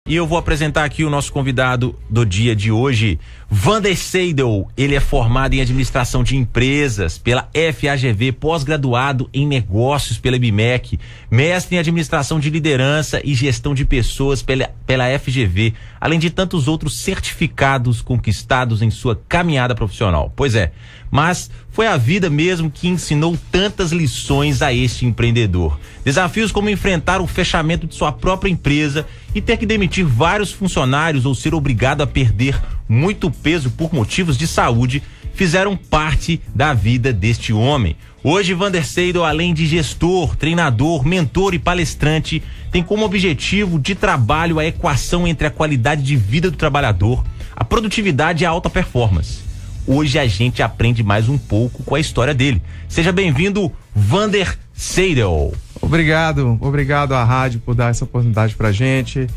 E eu vou apresentar aqui o nosso convidado do dia de hoje, Vander Seidel. Ele é formado em administração de empresas pela FAGV, pós-graduado em negócios pela IBMEC, mestre em administração de liderança e gestão de pessoas pela FGV, além de tantos outros certificados conquistados em sua caminhada profissional. Pois é, mas foi a vida mesmo que ensinou tantas lições a este empreendedor. Desafios como enfrentar o fechamento de sua própria empresa e ter que demitir vários funcionários ou ser obrigado a perder muito peso por motivos de saúde fizeram parte da vida deste homem. Hoje, Vander Seidel, além de gestor, treinador, mentor e palestrante, tem como objetivo de trabalho a equação entre a qualidade de vida do trabalhador, a produtividade e a alta performance. Hoje a gente aprende mais um pouco com a história dele. Seja bem-vindo, Vander Seidel. Obrigado à rádio por dar essa oportunidade pra gente,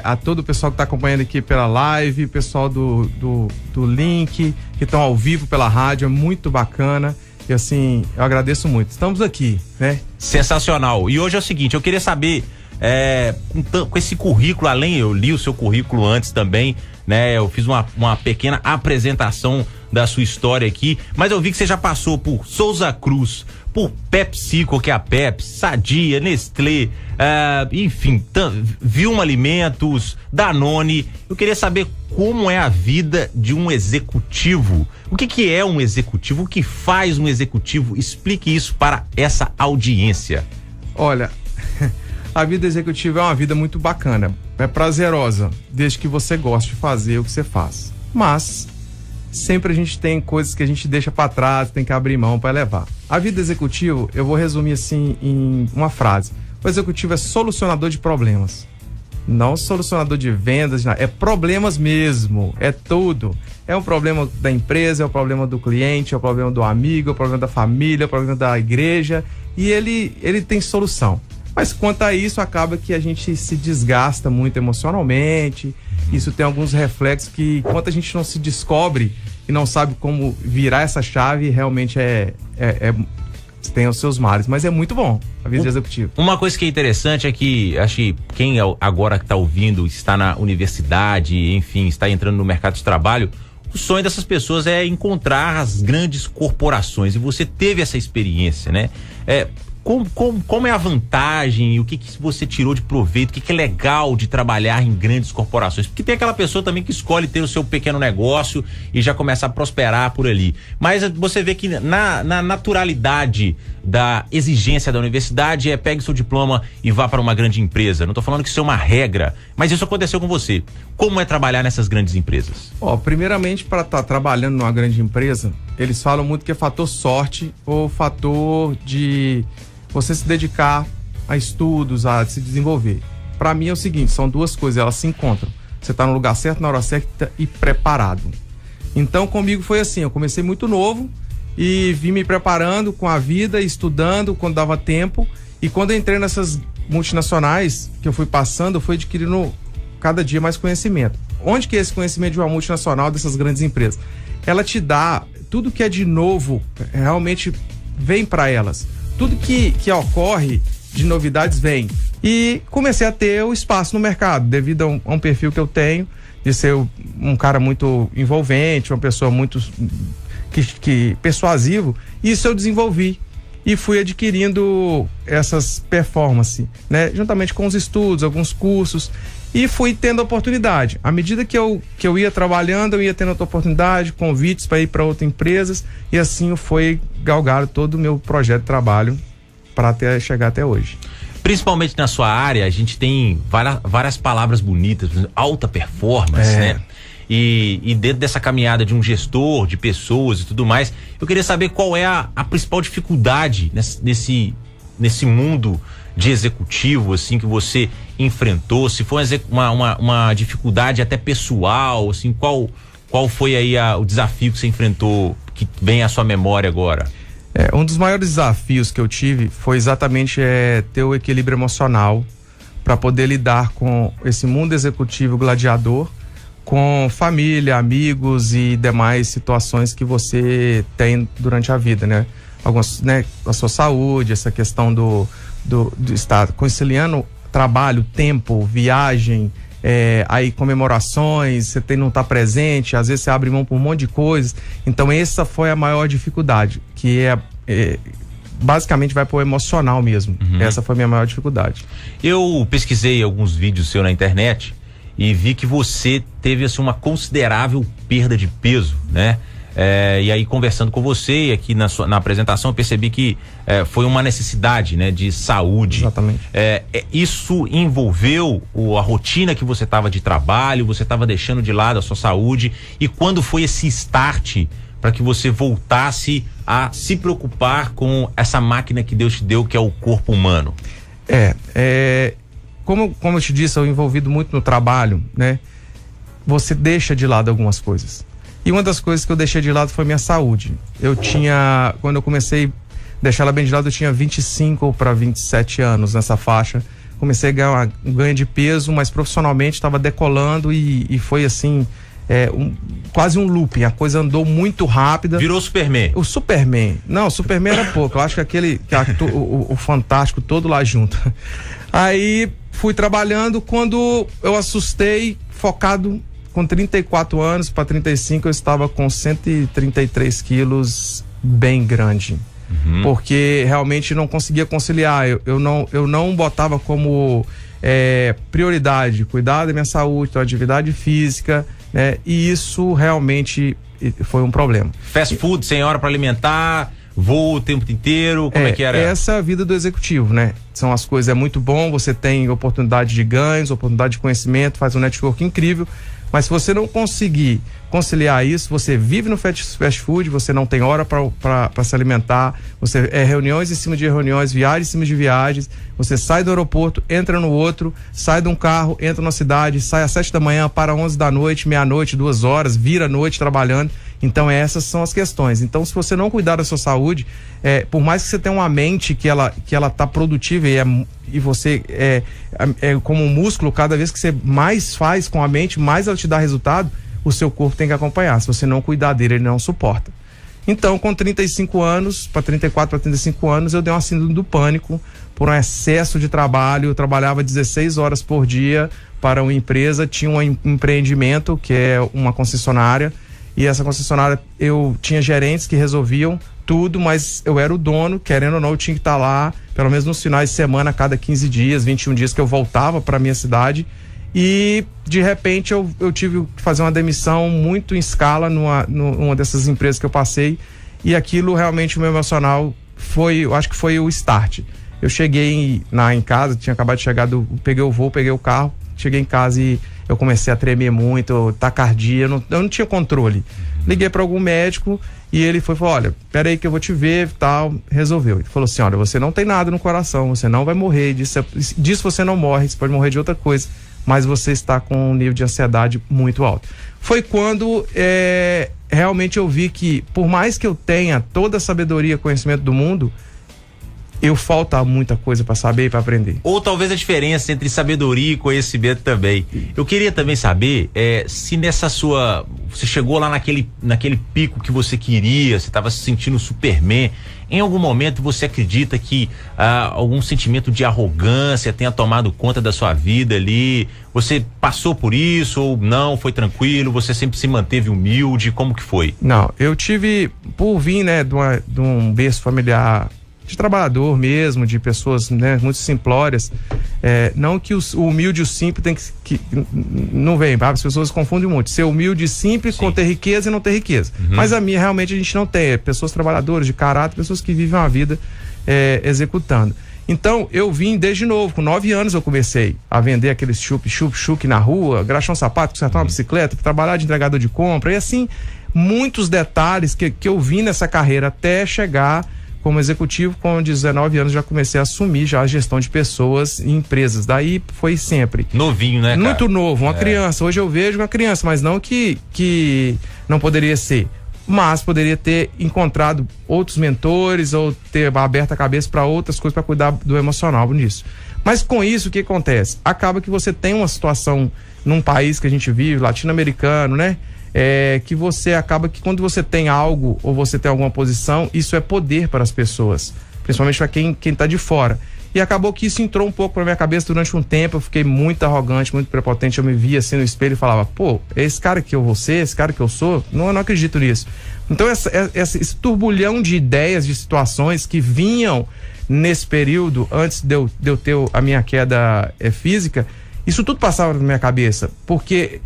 a todo o pessoal que tá acompanhando aqui pela live, pessoal do link, que estão ao vivo pela rádio, é muito bacana e assim, eu agradeço muito. Estamos aqui, né? Sensacional. E hoje é o seguinte, eu queria saber, com esse currículo, eu li o seu currículo antes também, né? Eu fiz uma pequena apresentação da sua história aqui, mas eu vi que você já passou por Souza Cruz, por PepsiCo, que é a Pepsi, Sadia, Nestlé, enfim, Vilma Alimentos, Danone. Eu queria saber como é a vida de um executivo. O que é um executivo? O que faz um executivo? Explique isso para essa audiência. Olha, a vida executiva é uma vida muito bacana, é prazerosa, desde que você goste de fazer o que você faz. Mas sempre a gente tem coisas que a gente deixa para trás, tem que abrir mão para levar. A vida executiva, eu vou resumir assim em uma frase. O executivo é solucionador de problemas. Não solucionador de vendas, é problemas mesmo, é tudo. É um problema da empresa, é o problema do cliente, é o problema do amigo, é o problema da família, é o problema da igreja, e ele tem solução. Mas quanto a isso, acaba que a gente se desgasta muito emocionalmente. Isso tem alguns reflexos que, enquanto a gente não se descobre e não sabe como virar essa chave, realmente tem os seus males. Mas é muito bom a vida executiva. Uma coisa que é interessante é que, acho que quem agora que está ouvindo, está na universidade, enfim, está entrando no mercado de trabalho, o sonho dessas pessoas é encontrar as grandes corporações. E você teve essa experiência, né? Como é a vantagem, o que você tirou de proveito, o que é legal de trabalhar em grandes corporações? Porque tem aquela pessoa também que escolhe ter o seu pequeno negócio e já começa a prosperar por ali. Mas você vê que na naturalidade da exigência da universidade pegue seu diploma e vá para uma grande empresa. Não estou falando que isso é uma regra, mas isso aconteceu com você. Como é trabalhar nessas grandes empresas? Primeiramente, para estar trabalhando numa grande empresa, eles falam muito que é fator sorte ou fator de você se dedicar a estudos, a se desenvolver. Para mim é o seguinte, são duas coisas, elas se encontram. Você está no lugar certo, na hora certa e preparado. Então comigo foi assim, eu comecei muito novo e vim me preparando com a vida, estudando quando dava tempo, e quando eu entrei nessas multinacionais que eu fui passando, eu fui adquirindo cada dia mais conhecimento. Onde que é esse conhecimento de uma multinacional, dessas grandes empresas? Ela te dá tudo que é de novo, realmente vem para elas. Tudo que ocorre de novidades vem. E comecei a ter o espaço no mercado, devido a um perfil que eu tenho, de ser um cara muito envolvente, uma pessoa muito persuasivo. Isso eu desenvolvi e fui adquirindo essas performances, né? Juntamente com os estudos, alguns cursos, e fui tendo oportunidade. À medida que eu ia trabalhando, eu ia tendo outra oportunidade, convites para ir para outras empresas, e assim foi galgar todo o meu projeto de trabalho para chegar até hoje. Principalmente na sua área, a gente tem várias palavras bonitas, por exemplo, alta performance, né? E dentro dessa caminhada de um gestor, de pessoas e tudo mais, eu queria saber qual é a principal dificuldade nesse mundo de executivo, assim, que você enfrentou, se foi uma dificuldade até pessoal, assim, qual foi aí o desafio que você enfrentou, que vem à sua memória agora? Um dos maiores desafios que eu tive foi exatamente ter o equilíbrio emocional para poder lidar com esse mundo executivo gladiador, com família, amigos e demais situações que você tem durante a vida, né? Algumas, né, a sua saúde, essa questão do estar conciliando trabalho, tempo, viagem, aí comemorações, você não tá presente, às vezes você abre mão por um monte de coisas. Então essa foi a maior dificuldade, que basicamente vai pro emocional mesmo. Essa foi a minha maior dificuldade. Eu pesquisei alguns vídeos seus na internet e vi que você teve assim uma considerável perda de peso, né? E aí conversando com você aqui na apresentação eu percebi que foi uma necessidade, né, de saúde. Exatamente. Isso envolveu a rotina que você estava de trabalho, você estava deixando de lado a sua saúde, e quando foi esse start para que você voltasse a se preocupar com essa máquina que Deus te deu, que é o corpo humano? Como eu te disse, eu envolvido muito no trabalho, né? Você deixa de lado algumas coisas. E uma das coisas que eu deixei de lado foi minha saúde. Quando eu comecei a deixar ela bem de lado, eu tinha 25 para 27 anos nessa faixa. Comecei a ganhar um ganho de peso, mas profissionalmente estava decolando e foi assim, quase um looping. A coisa andou muito rápida. Virou Superman. O Superman. Não, o Superman era pouco. Eu acho que o Fantástico todo lá junto. Aí fui trabalhando, quando eu assustei, focado. Com 34 anos para 35 eu estava com 133 quilos, bem grande. Porque realmente não conseguia conciliar. Eu não botava como prioridade cuidar da minha saúde, da atividade física, né? E isso realmente foi um problema. Fast food, sem hora para alimentar, voo o tempo inteiro, como é que era? Essa é a vida do executivo, né? São as coisas, é muito bom, você tem oportunidade de ganhos, oportunidade de conhecimento, faz um network incrível. Mas se você não conseguir conciliar isso, você vive no fast food, você não tem hora para se alimentar, você reuniões em cima de reuniões, viagens em cima de viagens, você sai do aeroporto, entra no outro, sai de um carro, entra na cidade, sai às 7 da manhã, para 11 da noite, meia-noite, 2 horas, vira a noite trabalhando. Então essas são as questões. Então se você não cuidar da sua saúde, por mais que você tenha uma mente que ela tá produtiva e você como um músculo, cada vez que você mais faz com a mente, mais ela te dá resultado, o seu corpo tem que acompanhar. Se você não cuidar dele, ele não suporta. Então, com 35 anos, para 34 para 35 anos, eu dei uma síndrome do pânico por um excesso de trabalho. Eu trabalhava 16 horas por dia para uma empresa, tinha um empreendimento que é uma concessionária, e essa concessionária eu tinha gerentes que resolviam tudo, mas eu era o dono, querendo ou não, eu tinha que estar lá, pelo menos nos finais de semana, a cada 15 dias, 21 dias que eu voltava para minha cidade. E de repente eu tive que fazer uma demissão muito em escala numa dessas empresas que eu passei, e aquilo realmente, o meu emocional eu acho que foi o start. Eu cheguei em casa, tinha acabado de chegar, peguei o voo, peguei o carro, cheguei em casa e eu comecei a tremer muito, taquicardia, eu não tinha controle. Liguei para algum médico e ele falou, olha, peraí que eu vou te ver e tal, resolveu. Ele falou assim, olha, você não tem nada no coração, você não vai morrer, disso você não morre, você pode morrer de outra coisa, mas você está com um nível de ansiedade muito alto. Foi quando realmente eu vi que, por mais que eu tenha toda a sabedoria e conhecimento do mundo, falta muita coisa para saber e para aprender. Ou talvez a diferença entre sabedoria e conhecimento também. Eu queria também saber se você chegou lá naquele pico que você queria, você estava se sentindo Superman. Em algum momento você acredita que algum sentimento de arrogância tenha tomado conta da sua vida ali? Você passou por isso ou não? Foi tranquilo? Você sempre se manteve humilde? Como que foi? Não, eu tive, por vir, né, de um berço familiar de trabalhador mesmo, de pessoas, né, muito simplórias, não que o humilde e o simples tem que não vem, as pessoas confundem muito, ser humilde e simples com ter riqueza e não ter riqueza, mas a minha realmente a gente não tem, pessoas trabalhadoras de caráter, pessoas que vivem uma vida executando. Então eu vim desde novo, com 9 anos eu comecei a vender aqueles chup na rua, graxar um sapato, consertar uma bicicleta, trabalhar de entregador de compra, e assim, muitos detalhes que eu vi nessa carreira até chegar como executivo. Com 19 anos já comecei a assumir já a gestão de pessoas em empresas. Daí foi sempre. Novinho, né, cara? Muito novo, uma criança. Hoje eu vejo uma criança, mas não que não poderia ser. Mas poderia ter encontrado outros mentores ou ter aberto a cabeça para outras coisas, para cuidar do emocional nisso. Mas com isso, o que acontece? Acaba que você tem uma situação num país que a gente vive, latino-americano, né? Que você acaba que quando você tem algo ou você tem alguma posição, isso é poder para as pessoas, principalmente para quem tá de fora. E acabou que isso entrou um pouco pra minha cabeça durante um tempo. Eu fiquei muito arrogante, muito prepotente. Eu me via assim no espelho e falava, pô, é esse cara que eu vou ser, esse cara que eu sou? Não, eu não acredito nisso. Então esse turbulhão de ideias, de situações que vinham nesse período, antes de eu ter a minha queda física, isso tudo passava na minha cabeça, porque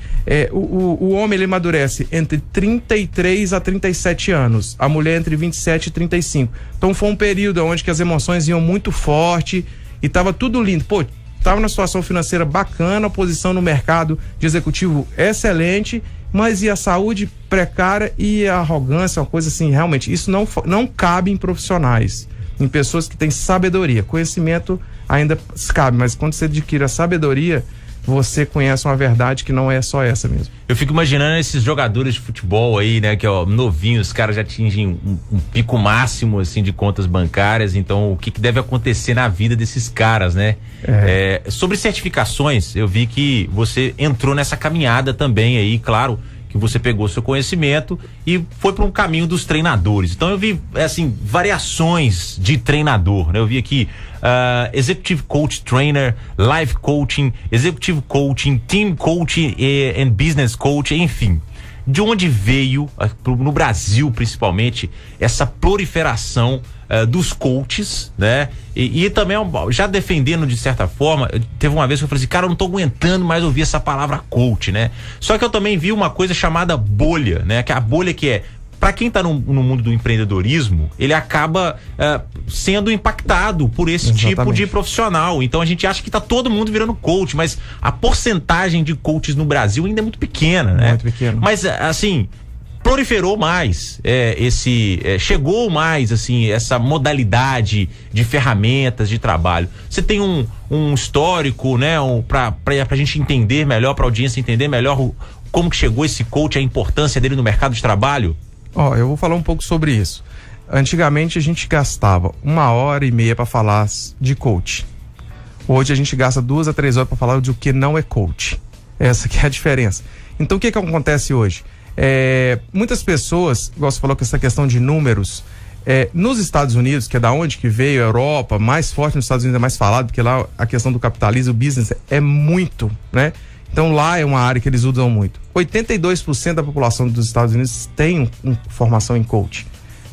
o homem ele amadurece entre 33 a 37 anos, a mulher entre 27 e 35. Então foi um período onde que as emoções iam muito forte e tava tudo lindo. Pô, tava numa situação financeira bacana, a posição no mercado de executivo excelente, mas e a saúde precária e a arrogância, uma coisa assim, realmente, isso não cabe em profissionais, em pessoas que têm sabedoria. Conhecimento ainda cabe, mas quando você adquire a sabedoria, você conhece uma verdade que não é só essa mesmo. Eu fico imaginando esses jogadores de futebol aí, né, que ó, novinhos, os caras já atingem um pico máximo assim de contas bancárias, então o que deve acontecer na vida desses caras, né? Sobre certificações, eu vi que você entrou nessa caminhada também aí, claro, que você pegou seu conhecimento e foi para um caminho dos treinadores. Então eu vi, assim, variações de treinador, né? Eu vi aqui Executive Coach Trainer, Life Coaching, Executive Coaching, Team Coaching and Business Coach, enfim. De onde veio, no Brasil principalmente, essa proliferação dos coaches, né? E também, já defendendo de certa forma, teve uma vez que eu falei assim, cara, eu não tô aguentando mais ouvir essa palavra coach, né? Só que eu também vi uma coisa chamada bolha, né? Que a bolha que para quem tá no mundo do empreendedorismo, ele acaba sendo impactado por esse tipo de profissional. Então a gente acha que tá todo mundo virando coach, mas a porcentagem de coaches no Brasil ainda é muito pequena, né? Muito pequena. Mas assim, proliferou mais chegou mais assim essa modalidade de ferramentas de trabalho. Você tem um histórico, né, pra gente entender melhor, pra audiência entender melhor como que chegou esse coach, a importância dele no mercado de trabalho? Eu vou falar um pouco sobre isso. Antigamente a gente gastava 1h30 para falar de coach. Hoje a gente gasta 2 a 3 horas para falar de o que não é coach. Essa que é a diferença. Então o que acontece hoje? Muitas pessoas, igual você falou com essa questão de números, nos Estados Unidos, que é da onde que veio a Europa, mais forte nos Estados Unidos é mais falado, porque lá a questão do capitalismo, o business é muito, né? Então lá é uma área que eles usam muito. 82% da população dos Estados Unidos tem formação em coach.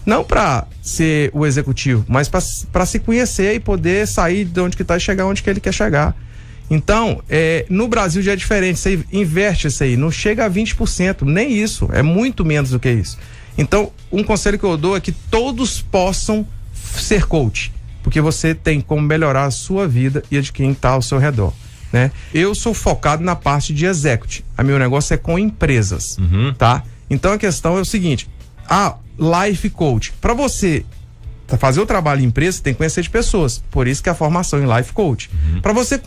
Não para ser o executivo, mas para se conhecer e poder sair de onde que está e chegar onde que ele quer chegar. Então, no Brasil já é diferente, você inverte isso aí, não chega a 20%, nem isso, é muito menos do que isso. Então, um conselho que eu dou é que todos possam ser coach, porque você tem como melhorar a sua vida e a de quem está ao seu redor, né? Eu sou focado na parte de executive, meu negócio é com empresas, tá? Então a questão é o seguinte, Life Coach, para você fazer o trabalho em empresa, você tem que conhecer de pessoas, por isso que a formação em Life Coach. Para você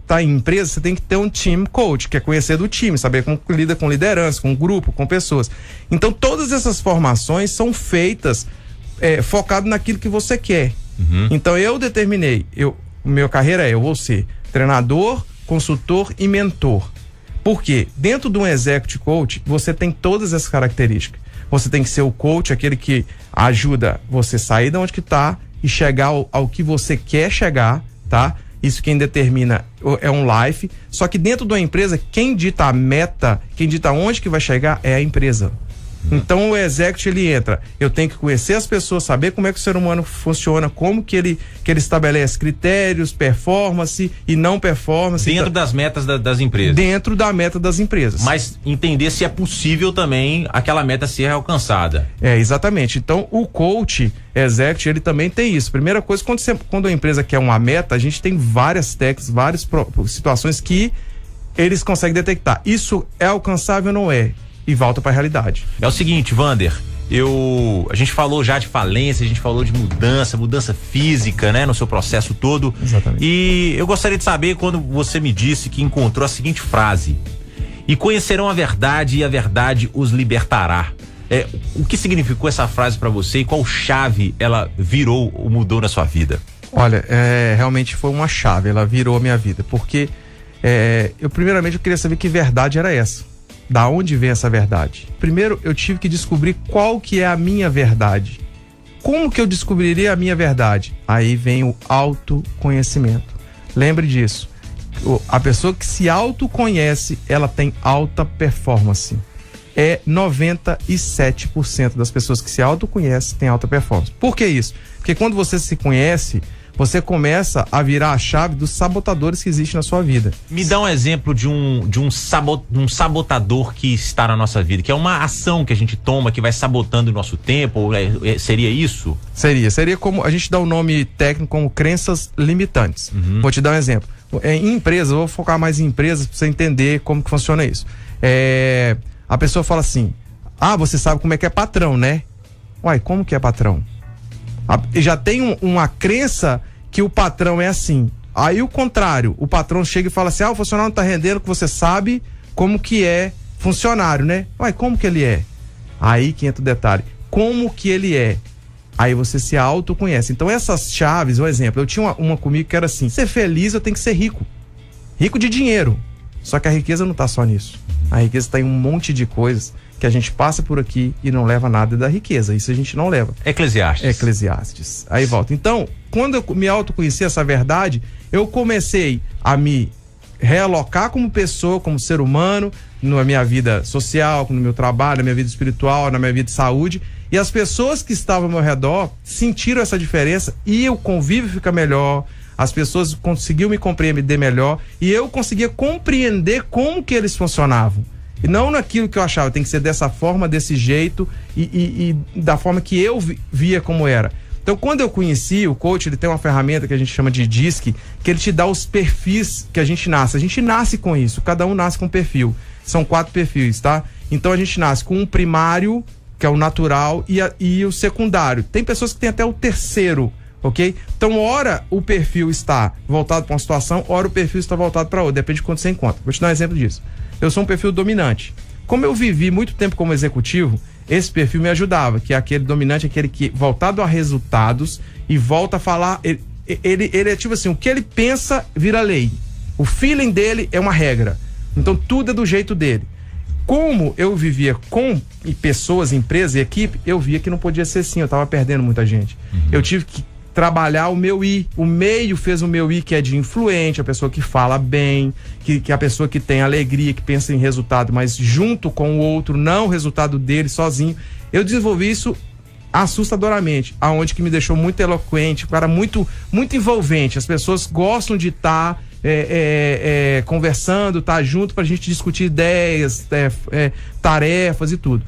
tá em empresa, você tem que ter um Team Coach, que é conhecer do time, saber como lida com liderança, com grupo, com pessoas. Então todas essas formações são feitas focado naquilo que você quer. Então eu determinei, minha carreira eu vou ser treinador, consultor e mentor. Por quê? Dentro de um Executive Coach, você tem todas essas características. Você tem que ser o coach, aquele que ajuda você sair de onde que tá e chegar ao que você quer chegar, tá? Isso quem determina é um life. Só que dentro de uma empresa, quem dita a meta, quem dita onde que vai chegar é a empresa. Então o executive ele entra, eu tenho que conhecer as pessoas, saber como é que o ser humano funciona, como que ele estabelece critérios, performance e não performance. Dentro das metas das empresas. Dentro da meta das empresas. Mas entender se é possível também aquela meta ser alcançada. Exatamente. Então o coach executive, ele também tem isso. Primeira coisa, quando a empresa quer uma meta, a gente tem várias técnicas, várias situações que eles conseguem detectar. Isso é alcançável ou não é? E volta para a realidade. É o seguinte, Wander, a gente falou já de falência, a gente falou de mudança física, né, no seu processo todo. Exatamente. E eu gostaria de saber quando você me disse que encontrou a seguinte frase: e conhecerão a verdade e a verdade os libertará. O que significou essa frase para você e qual chave ela virou ou mudou na sua vida? Olha, realmente foi uma chave, ela virou a minha vida, porque eu queria saber que verdade era essa. Da onde vem essa verdade? Primeiro, eu tive que descobrir qual que é a minha verdade. como que eu descobriria a minha verdade? Aí vem o autoconhecimento. Lembre disso. A pessoa que se autoconhece, ela tem alta performance. 97% das pessoas que se autoconhecem têm alta performance. Por que isso? Porque quando você se conhece, você começa a virar a chave dos sabotadores que existem na sua vida. Me dá um exemplo de um sabotador que está na nossa vida, que é uma ação que a gente toma que vai sabotando o nosso tempo. Seria isso? Seria como a gente dá um nome técnico como crenças limitantes. Vou te dar um exemplo. Em empresa, eu vou focar mais em empresas para você entender como que funciona isso. A pessoa fala assim: você sabe como é que é patrão, né? Uai, como que é patrão? Já tem uma crença que o patrão é assim. Aí o contrário, o patrão chega e fala assim: o funcionário não tá rendendo, que você sabe como que é funcionário, né? Uai, como que ele é? Aí que entra o detalhe. Como que ele é? Aí você se autoconhece. Então essas chaves, um exemplo, eu tinha uma comigo que era assim: ser feliz eu tenho que ser rico. Rico de dinheiro. Só que a riqueza não tá só nisso. A riqueza tá em um monte de coisas que a gente passa por aqui e não leva nada da riqueza. Isso a gente não leva. Eclesiastes. Aí volta. Então, quando eu me autoconheci essa verdade, eu comecei a me realocar como pessoa, como ser humano, na minha vida social, no meu trabalho, na minha vida espiritual, na minha vida de saúde. E as pessoas que estavam ao meu redor sentiram essa diferença e o convívio fica melhor. As pessoas conseguiam me compreender melhor e eu conseguia compreender como que eles funcionavam. E não naquilo que eu achava, tem que ser dessa forma, desse jeito e da forma que eu via como era. Então, quando eu conheci o coach, ele tem uma ferramenta que a gente chama de DISC, que ele te dá os perfis que a gente nasce. A gente nasce com isso, cada um nasce com um perfil. São 4 perfis, tá? Então, a gente nasce com um primário, que é o natural, e o secundário. Tem pessoas que têm até o terceiro, ok? Então, ora o perfil está voltado para uma situação, ora o perfil está voltado para outra, depende de quanto você encontra. Vou te dar um exemplo disso. Eu sou um perfil dominante. Como eu vivi muito tempo como executivo, esse perfil me ajudava, que é aquele dominante, aquele que voltado a resultados e volta a falar, ele é tipo assim, o que ele pensa vira lei. O feeling dele é uma regra. Então tudo é do jeito dele. Como eu vivia com pessoas, empresas e equipe, eu via que não podia ser assim, eu tava perdendo muita gente. Eu tive que trabalhar o meu I. O meio fez o meu I, que é de influente, a pessoa que fala bem, que a pessoa que tem alegria, que pensa em resultado, mas junto com o outro, não o resultado dele, sozinho. Eu desenvolvi isso assustadoramente, aonde que me deixou muito eloquente, cara, muito envolvente. As pessoas gostam de estar conversando, estar junto pra gente discutir ideias, tarefas e tudo.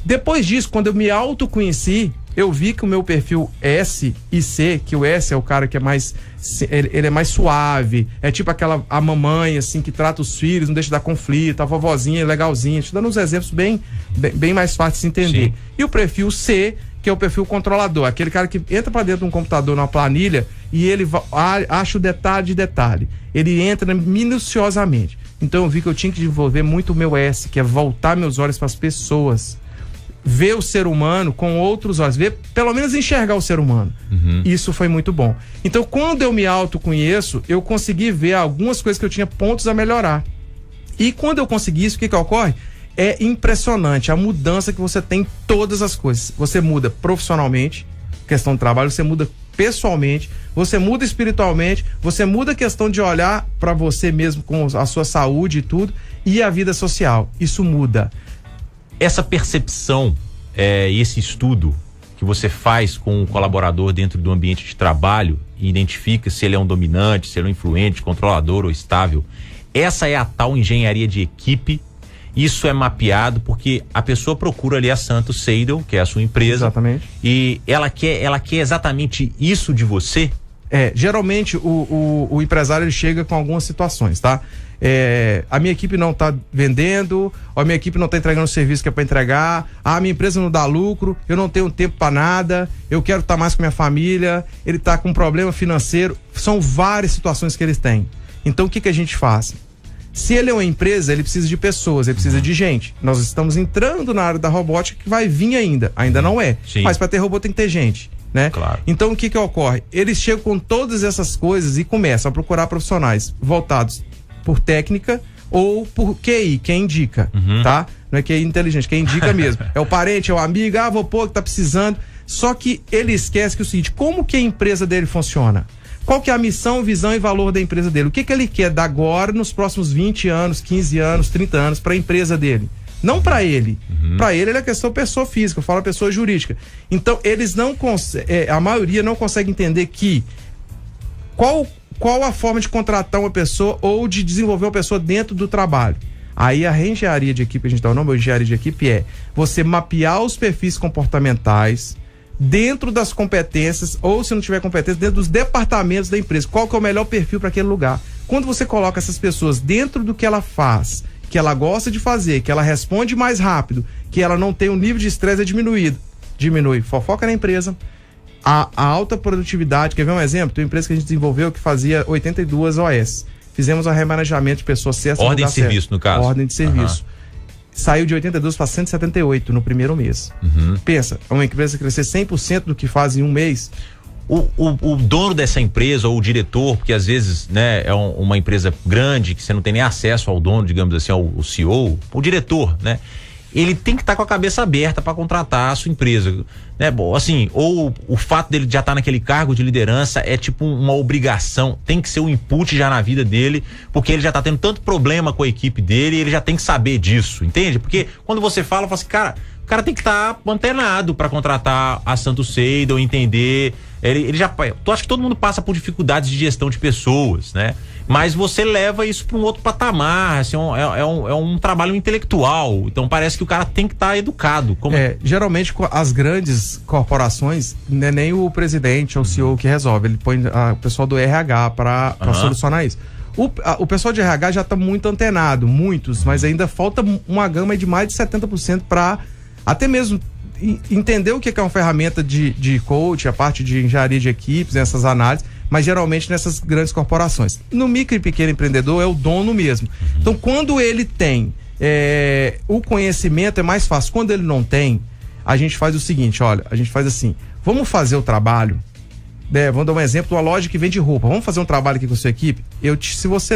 Depois disso, quando eu me autoconheci, eu vi que o meu perfil S e C, que o S é o cara que é mais, ele é mais suave, é tipo a mamãe, assim, que trata os filhos, não deixa dar conflito, a vovozinha é legalzinha, te dando uns exemplos bem mais fáceis de se entender. Sim. E o perfil C, que é o perfil controlador, aquele cara que entra pra dentro de um computador, numa planilha, e ele acha o detalhe de detalhe. Ele entra minuciosamente. Então eu vi que eu tinha que desenvolver muito o meu S, que é voltar meus olhos para as pessoas. Ver o ser humano com outros olhos, pelo menos enxergar o ser humano. Isso foi muito bom. Então, quando eu me autoconheço, eu consegui ver algumas coisas que eu tinha pontos a melhorar. E quando eu consegui isso, o que ocorre? É impressionante a mudança que você tem em todas as coisas. Você muda profissionalmente, questão de trabalho, você muda pessoalmente, você muda espiritualmente, você muda a questão de olhar para você mesmo com a sua saúde e tudo, e a vida social. Isso muda. Essa percepção e esse estudo que você faz com o colaborador dentro do ambiente de trabalho e identifica se ele é um dominante, se ele é um influente, controlador ou estável, essa é a tal engenharia de equipe. Isso é mapeado porque a pessoa procura ali a Santos Seidel, que é a sua empresa. Exatamente. E ela quer exatamente isso de você? Geralmente o empresário ele chega com algumas situações, tá? A minha equipe não está vendendo, a minha equipe não está entregando o serviço que é para entregar, a minha empresa não dá lucro, eu não tenho tempo para nada, eu quero estar mais com minha família, ele está com um problema financeiro. São várias situações que eles têm. Então o que a gente faz? Se ele é uma empresa, ele precisa de pessoas, ele precisa de gente. Nós estamos entrando na área da robótica, que vai vir ainda não é. Sim. Mas para ter robô tem que ter gente, né? Claro. Então o que ocorre? Eles chegam com todas essas coisas e começam a procurar profissionais voltados por técnica ou por QI, quem indica, tá? Não é QI inteligente, quem indica mesmo. É o parente, é o amigo, vou pôr que tá precisando. Só que ele esquece que é o seguinte, como que a empresa dele funciona? Qual que é a missão, visão e valor da empresa dele? O que ele quer dar agora nos próximos 20 anos, 15 anos, 30 anos para a empresa dele? Não para ele. Para ele é questão pessoa física, eu falo pessoa jurídica. Então, eles não conseguem, a maioria não consegue entender que qual a forma de contratar uma pessoa ou de desenvolver uma pessoa dentro do trabalho. Aí a reengenharia de equipe, a gente dá o nome de engenharia de equipe, é você mapear os perfis comportamentais dentro das competências, ou se não tiver competência, dentro dos departamentos da empresa. Qual que é o melhor perfil para aquele lugar? Quando você coloca essas pessoas dentro do que ela faz, que ela gosta de fazer, que ela responde mais rápido, que ela não tem um nível de estresse diminui fofoca na empresa, a alta produtividade. Quer ver um exemplo? Tem uma empresa que a gente desenvolveu que fazia 82 OS. Fizemos um remanejamento de pessoas certas. Ordem de serviço, no caso. Ordem de serviço. Saiu de 82 para 178 no primeiro mês. Pensa, uma empresa crescer 100% do que faz em um mês. O dono dessa empresa, ou o diretor, porque às vezes, né, é uma empresa grande, que você não tem nem acesso ao dono, digamos assim, ao CEO, o diretor, né? Ele tem que estar com a cabeça aberta para contratar a sua empresa, né? Bom, assim, ou o fato dele já estar naquele cargo de liderança é tipo uma obrigação, tem que ser um input já na vida dele, porque ele já tá tendo tanto problema com a equipe dele, ele já tem que saber disso, entende? Porque quando você fala assim, cara, o cara tem que estar antenado para contratar a Santo Seidel, entender, ele já, tu acha que todo mundo passa por dificuldades de gestão de pessoas, né? Mas você leva isso para um outro patamar, assim, é um trabalho intelectual, então parece que o cara tem que estar educado. Geralmente as grandes corporações, não é nem o presidente ou o CEO que resolve, ele põe o pessoal do RH para solucionar isso. O pessoal de RH já está muito antenado, mas ainda falta uma gama de mais de 70% para até mesmo entender o que é uma ferramenta de coach, a parte de engenharia de equipes, essas análises, mas geralmente nessas grandes corporações. No micro e pequeno empreendedor é o dono mesmo. Então, quando ele tem o conhecimento, é mais fácil. Quando ele não tem, a gente faz o seguinte, olha, a gente faz assim, vamos fazer o trabalho, vamos dar um exemplo de uma loja que vende roupa, vamos fazer um trabalho aqui com a sua equipe,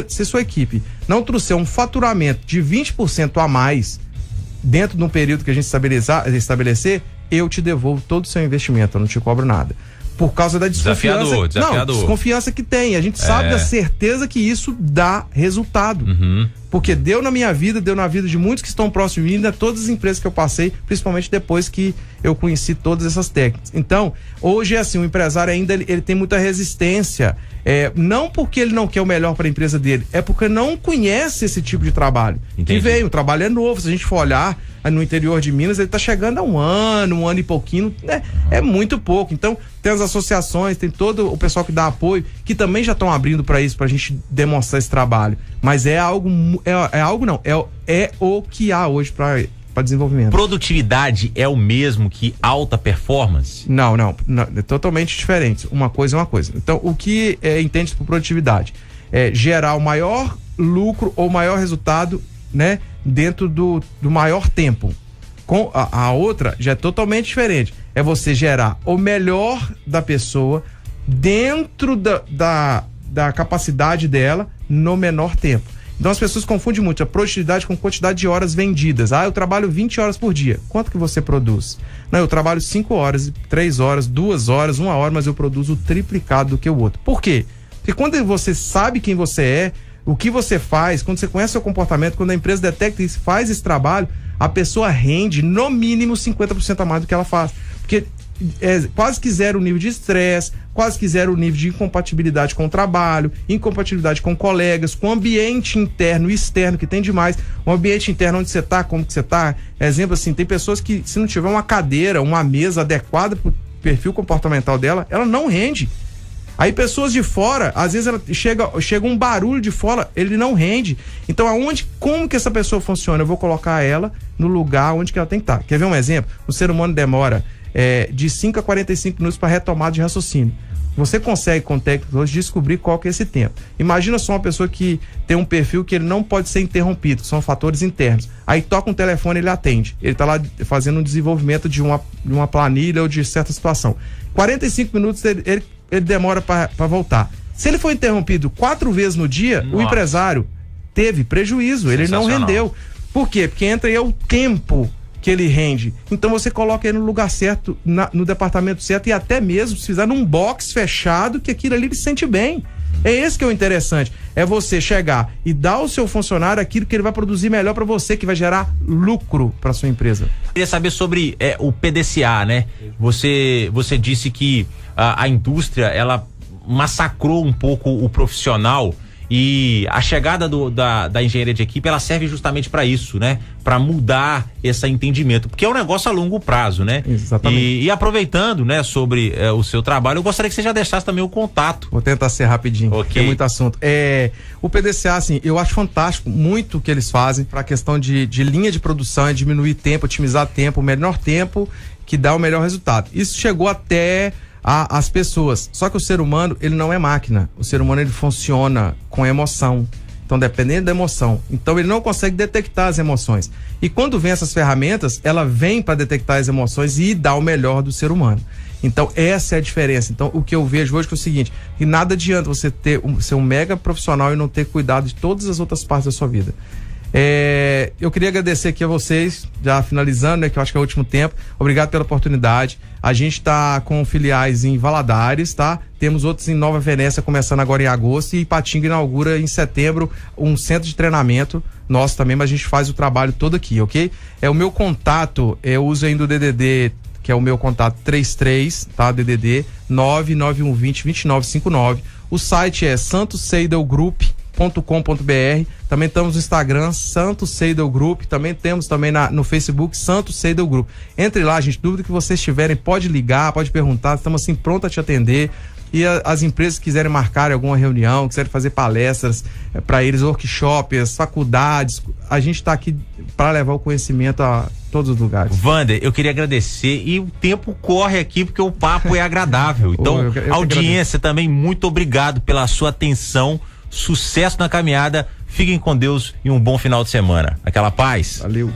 se sua equipe não trouxer um faturamento de 20% a mais dentro de um período que a gente estabelecer, eu te devolvo todo o seu investimento, eu não te cobro nada. Por causa da desconfiança. Desafiador. Desconfiança que tem. A gente sabe da certeza que isso dá resultado. Porque deu na minha vida, deu na vida de muitos que estão próximos de mim, todas as empresas que eu passei, principalmente depois que eu conheci todas essas técnicas. Então, hoje é assim, o empresário ainda ele tem muita resistência. Não porque ele não quer o melhor para a empresa dele, é porque não conhece esse tipo de trabalho. Entendi. Que veio, o trabalho é novo. Se a gente for olhar no interior de Minas, ele está chegando a um ano e pouquinho, é muito pouco. Então, tem as associações, tem todo o pessoal que dá apoio, que também já estão abrindo para isso, para a gente demonstrar esse trabalho. Mas é o que há hoje para desenvolvimento. Produtividade é o mesmo que alta performance? Não, é totalmente diferente. Uma coisa é uma coisa. Então, o que entende por produtividade? É gerar o maior lucro ou maior resultado, né, dentro do maior tempo. Com a outra já é totalmente diferente. É você gerar o melhor da pessoa dentro da capacidade dela no menor tempo. Então as pessoas confundem muito a produtividade com quantidade de horas vendidas. Eu trabalho 20 horas por dia. Quanto que você produz? Não, eu trabalho 5 horas, 3 horas, 2 horas, 1 hora, mas eu produzo o triplicado do que o outro. Por quê? Porque quando você sabe quem você é, o que você faz, quando você conhece o seu comportamento, quando a empresa detecta e faz esse trabalho, a pessoa rende no mínimo 50% a mais do que ela faz. Porque quase que zero o nível de estresse, quase que zero o nível de incompatibilidade com o trabalho, incompatibilidade com colegas, com o ambiente interno e externo que tem demais. O ambiente interno onde você está, como que você está. Exemplo assim, tem pessoas que se não tiver uma cadeira, uma mesa adequada para o perfil comportamental dela, ela não rende. Aí pessoas de fora, às vezes chega um barulho de fora, ele não rende. Então como que essa pessoa funciona? Eu vou colocar ela no lugar onde que ela tem que estar. Quer ver um exemplo? O ser humano demora de 5 a 45 minutos para retomada de raciocínio. Você consegue, com técnicas hoje, descobrir qual que é esse tempo. Imagina só uma pessoa que tem um perfil que ele não pode ser interrompido, que são fatores internos. Aí toca um telefone, ele atende. Ele está lá fazendo um desenvolvimento de uma planilha ou de certa situação. 45 minutos ele demora para voltar. Se ele for interrompido 4 vezes no dia, Nossa. O empresário teve prejuízo, ele não rendeu. Por quê? Porque entra aí o tempo que ele rende. Então você coloca ele no lugar certo, no departamento certo, e até mesmo se fizer num box fechado, que aquilo ali ele se sente bem. É esse que é o interessante, é você chegar e dar ao seu funcionário aquilo que ele vai produzir melhor para você, que vai gerar lucro para sua empresa. Queria saber sobre o PDCA, né? Você disse que a indústria, ela massacrou um pouco o profissional, e a chegada da engenharia de equipe, ela serve justamente para isso, né? Para mudar esse entendimento, porque é um negócio a longo prazo, né? Exatamente. E aproveitando, né, sobre o seu trabalho, eu gostaria que você já deixasse também o contato. Vou tentar ser rapidinho, okay. Tem muito assunto. O PDCA, assim, eu acho fantástico muito o que eles fazem para a questão de linha de produção, diminuir tempo, otimizar tempo, o menor tempo que dá o melhor resultado. Isso chegou até as pessoas. Só que o ser humano, ele não é máquina. O ser humano, ele funciona com emoção. Então, dependendo da emoção. Então, ele não consegue detectar as emoções. E quando vem essas ferramentas, ela vem para detectar as emoções e dar o melhor do ser humano. Então, essa é a diferença. Então, o que eu vejo hoje é o seguinte, que nada adianta você ser um mega profissional e não ter cuidado de todas as outras partes da sua vida. Eu queria agradecer aqui a vocês, já finalizando, né, que eu acho que é o último tempo. Obrigado pela oportunidade. A gente está com filiais em Valadares, tá? Temos outros em Nova Venécia, começando agora em agosto, e Ipatinga inaugura em setembro um centro de treinamento nosso também, mas a gente faz o trabalho todo aqui, ok? O meu contato, eu uso ainda o DDD, que é o meu contato 33, tá? DDD 99120-2959. O site é santoseidelgroup.com.br. Também estamos no Instagram, Santos Seidel Group. Também temos também no Facebook, Santos Seidel Group. Entre lá, gente, dúvida que vocês tiverem, pode ligar, pode perguntar, estamos assim prontos a te atender. E as empresas que quiserem marcar alguma reunião, quiserem fazer palestras para eles, workshops, faculdades, a gente está aqui para levar o conhecimento a todos os lugares. Wander, eu queria agradecer, e o tempo corre aqui porque o papo é agradável. Então, audiência também, muito obrigado pela sua atenção. Sucesso na caminhada, fiquem com Deus e um bom final de semana. Aquela paz. Valeu.